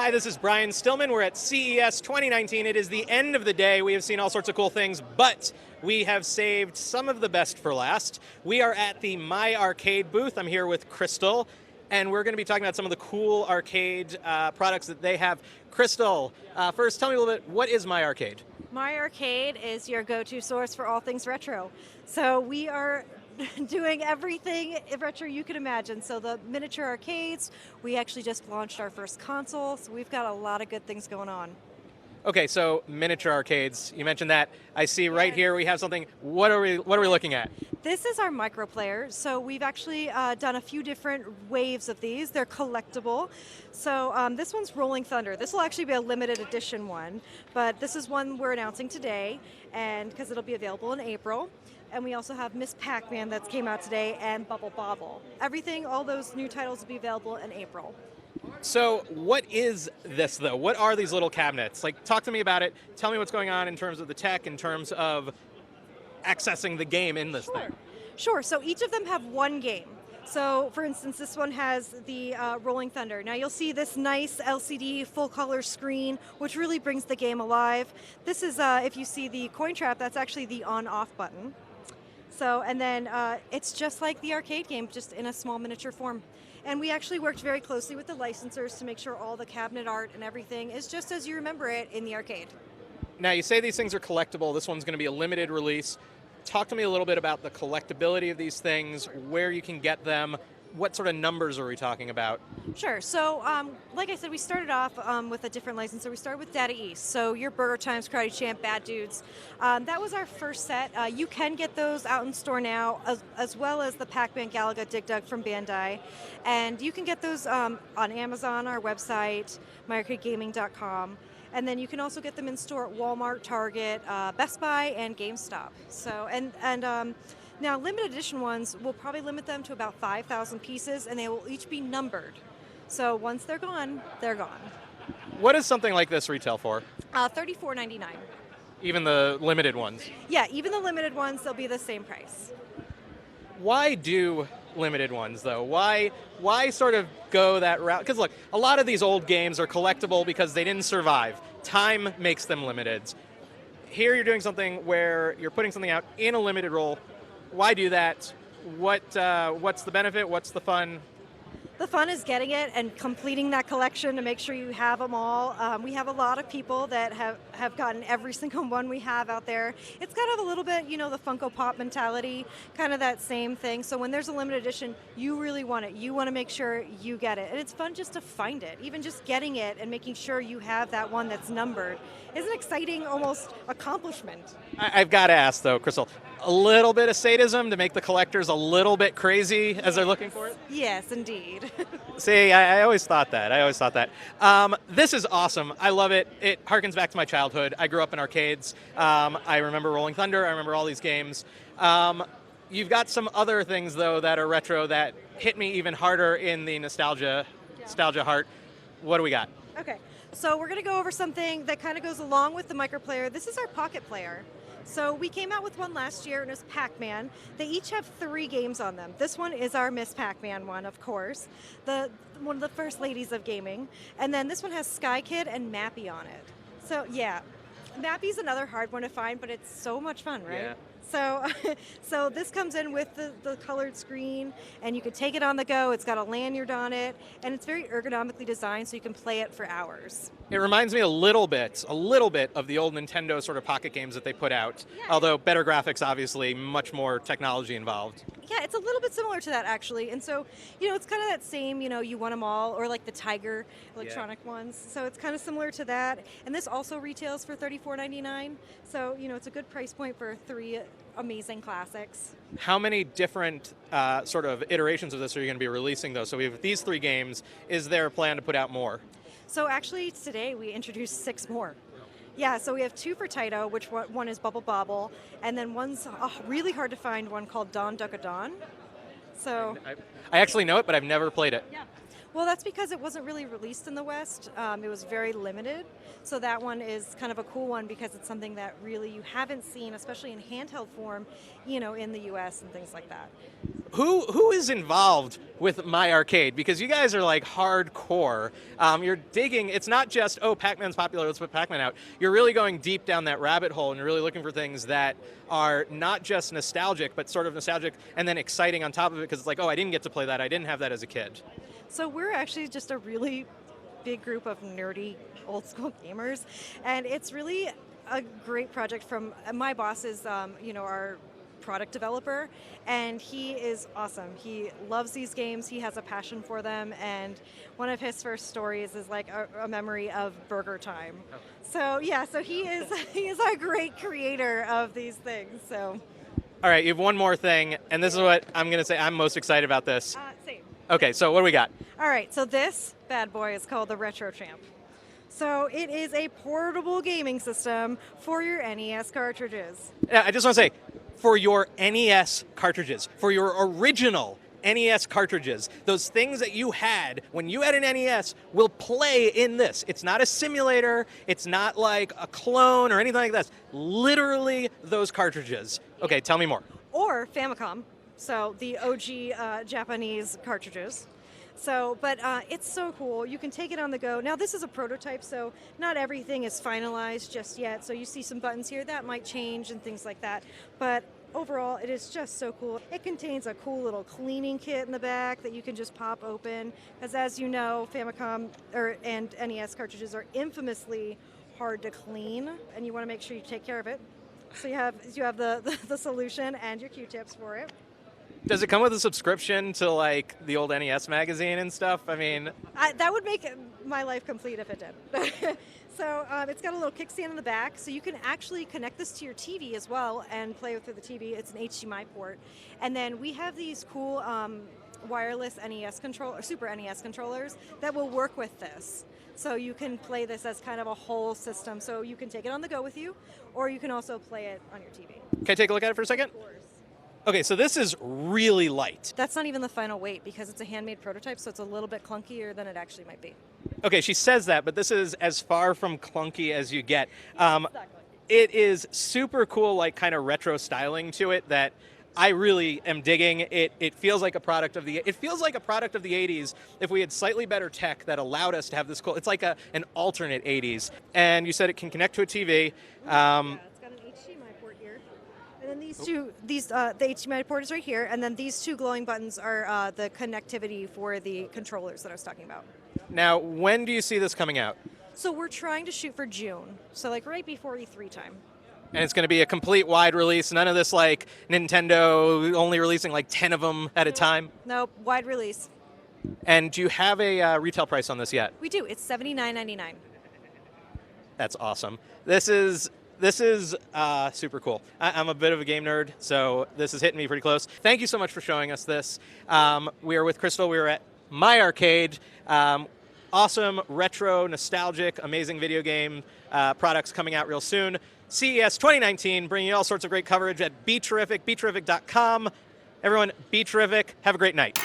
Hi, this is Brian Stillman. We're at CES 2019. It is the end of the day. We have seen all sorts of cool things, but we have saved some of the best for last. We are at the My Arcade booth. I'm here with Crystal, and we're going to be talking about some of the cool arcade products that they have. Crystal, first tell me a little bit, what is My Arcade? My Arcade is your go-to source for all things retro. So we are doing everything retro you can imagine. So the miniature arcades, we actually just launched our first console, so we've got a lot of good things going on. Okay, so miniature arcades, you mentioned that. I see right here we have something. What are we looking at? This is our micro player. So we've actually done a few different waves of these. They're collectible. So this one's Rolling Thunder. This will actually be a limited edition one, but this is one we're announcing today, and because it'll be available in April. And we also have Miss Pac-Man that came out today, and Bubble Bobble. Everything, all those new titles will be available in April. So what is this, though? What are these little cabinets? Like, talk to me about it. Tell me what's going on in terms of the tech, in terms of accessing the game in this thing. Sure, so each of them have one game. So, for instance, this one has the Rolling Thunder. Now you'll see this nice LCD full-color screen, which really brings the game alive. This is, if you see the coin trap, that's actually the on-off button. So, and then it's just like the arcade game, just in a small miniature form. And we actually worked very closely with the licensors to make sure all the cabinet art and everything is just as you remember it in the arcade. Now, you say these things are collectible. This one's going to be a limited release. Talk to me a little bit about the collectability of these things, where you can get them. What sort of numbers are we talking about? Sure. So, like I said, we started off with a different licensor. We started with Data East. So your Burger Times, Karate Champ, Bad Dudes. That was our first set. You can get those out in store now, as well as the Pac-Man Galaga Dig Dug from Bandai. And you can get those on Amazon, our website, myarcadegaming.com. And then you can also get them in store at Walmart, Target, Best Buy, and GameStop. So, now, limited edition ones, we'll probably limit them to about 5,000 pieces, and they will each be numbered. So once they're gone, they're gone. What does something like this retail for? $34.99. Even the limited ones? Yeah, even the limited ones, they'll be the same price. Why do limited ones, though? Why sort of go that route? Because look, a lot of these old games are collectible because they didn't survive. Time makes them limited. Here you're doing something where you're putting something out in a limited role. Why do that? What's the benefit? What's the fun? The fun is getting it and completing that collection to make sure you have them all. We have a lot of people that have gotten every single one we have out there. It's kind of a little bit, the Funko Pop mentality, kind of that same thing. So when there's a limited edition, you really want it. You want to make sure you get it. And it's fun just to find it. Even just getting it and making sure you have that one that's numbered is an exciting, almost accomplishment. I've got to ask, though, Crystal, a little bit of sadism to make the collectors a little bit crazy as they're looking for it? Yes, indeed. See, I always thought that. This is awesome. I love it. It harkens back to my childhood. I grew up in arcades. I remember Rolling Thunder. I remember all these games. You've got some other things, though, that are retro that hit me even harder in the nostalgia heart. What do we got? Okay, so we're going to go over something that kind of goes along with the microplayer. This is our pocket player. So we came out with one last year, and it was Pac-Man. They each have 3 games on them. This one is our Miss Pac-Man one, of course, one of the first ladies of gaming. And then this one has Sky Kid and Mappy on it. So yeah, Mappy's another hard one to find, but it's so much fun, right? Yeah. So this comes in with the colored screen, and you can take it on the go. It's got a lanyard on it, and it's very ergonomically designed so you can play it for hours. It reminds me a little bit of the old Nintendo sort of pocket games that they put out, although better graphics, obviously, much more technology involved. Yeah, it's a little bit similar to that, actually. And so, it's kind of that same, you won them all, or like the Tiger electronic ones. So it's kind of similar to that. And this also retails for $34.99. So, it's a good price point for 3 amazing classics. How many different sort of iterations of this are you going to be releasing, though? So we have these 3 games. Is there a plan to put out more? So actually, today we introduced 6 more. Yeah, so we have 2 for Taito, which one is Bubble Bobble, and then one's a really hard to find one called Dawn Duck a Dawn. So I actually know it, but I've never played it. Yeah. Well, that's because it wasn't really released in the West. It was very limited. So that one is kind of a cool one because it's something that really you haven't seen, especially in handheld form, in the US and things like that. Who is involved with My Arcade? Because you guys are like hardcore. You're digging. It's not just, oh, Pac-Man's popular, let's put Pac-Man out. You're really going deep down that rabbit hole, and you're really looking for things that are not just nostalgic, but sort of nostalgic and then exciting on top of it, because it's like, oh, I didn't get to play that. I didn't have that as a kid. So we're actually just a really big group of nerdy old school gamers, and it's really a great project from my boss is our product developer, and he is awesome. He loves these games, he has a passion for them, and one of his first stories is like a memory of Burger Time. So yeah, so he is a great creator of these things. So all right, you have one more thing, and this is what I'm going to say. I'm most excited about this. Same. Okay, so what do we got? All right, so this bad boy is called the Retro Champ. So it is a portable gaming system for your NES cartridges. Yeah, I just want to say, for your NES cartridges, for your original NES cartridges, those things that you had when you had an NES will play in this. It's not a simulator, it's not like a clone or anything like that. Literally those cartridges. Okay, tell me more. Or Famicom, so the OG Japanese cartridges. So, but it's so cool. You can take it on the go. Now, this is a prototype, so not everything is finalized just yet. So you see some buttons here that might change and things like that. But overall, it is just so cool. It contains a cool little cleaning kit in the back that you can just pop open. Because as you know, Famicom and NES cartridges are infamously hard to clean, and you want to make sure you take care of it. So you have the solution and your Q-tips for it. Does it come with a subscription to like the old NES magazine and stuff? I mean, that would make my life complete if it did. So it's got a little kickstand in the back, so you can actually connect this to your TV as well and play through the TV. It's an HDMI port. And then we have these cool wireless NES Super NES controllers that will work with this. So you can play this as kind of a whole system. So you can take it on the go with you, or you can also play it on your TV. Can I take a look at it for a second? Of course. Okay, so this is really light. That's not even the final weight because it's a handmade prototype, so it's a little bit clunkier than it actually might be. Okay, she says that, but this is as far from clunky as you get. Exactly. It is super cool, like kind of retro styling to it that I really am digging. It feels like a product of the 80s if we had slightly better tech that allowed us to have this cool. It's like an alternate 80s. And you said it can connect to a TV. Yeah, it's got an HDMI port here. And then the HDMI port is right here, and then these two glowing buttons are the connectivity for the controllers that I was talking about. Now, when do you see this coming out? So we're trying to shoot for June, so like right before E3 time. And it's going to be a complete wide release. None of this like Nintendo only releasing like 10 of them at a time. Nope, wide release. And do you have a retail price on this yet? We do. It's $79.99. That's awesome. This is super cool. I'm a bit of a game nerd, so this is hitting me pretty close. Thank you so much for showing us this. We are with Crystal. We were at My Arcade. Awesome, retro, nostalgic, amazing video game products coming out real soon. CES 2019, bringing you all sorts of great coverage at BeTerrific, BeTerrific.com. Everyone, be terrific. Have a great night.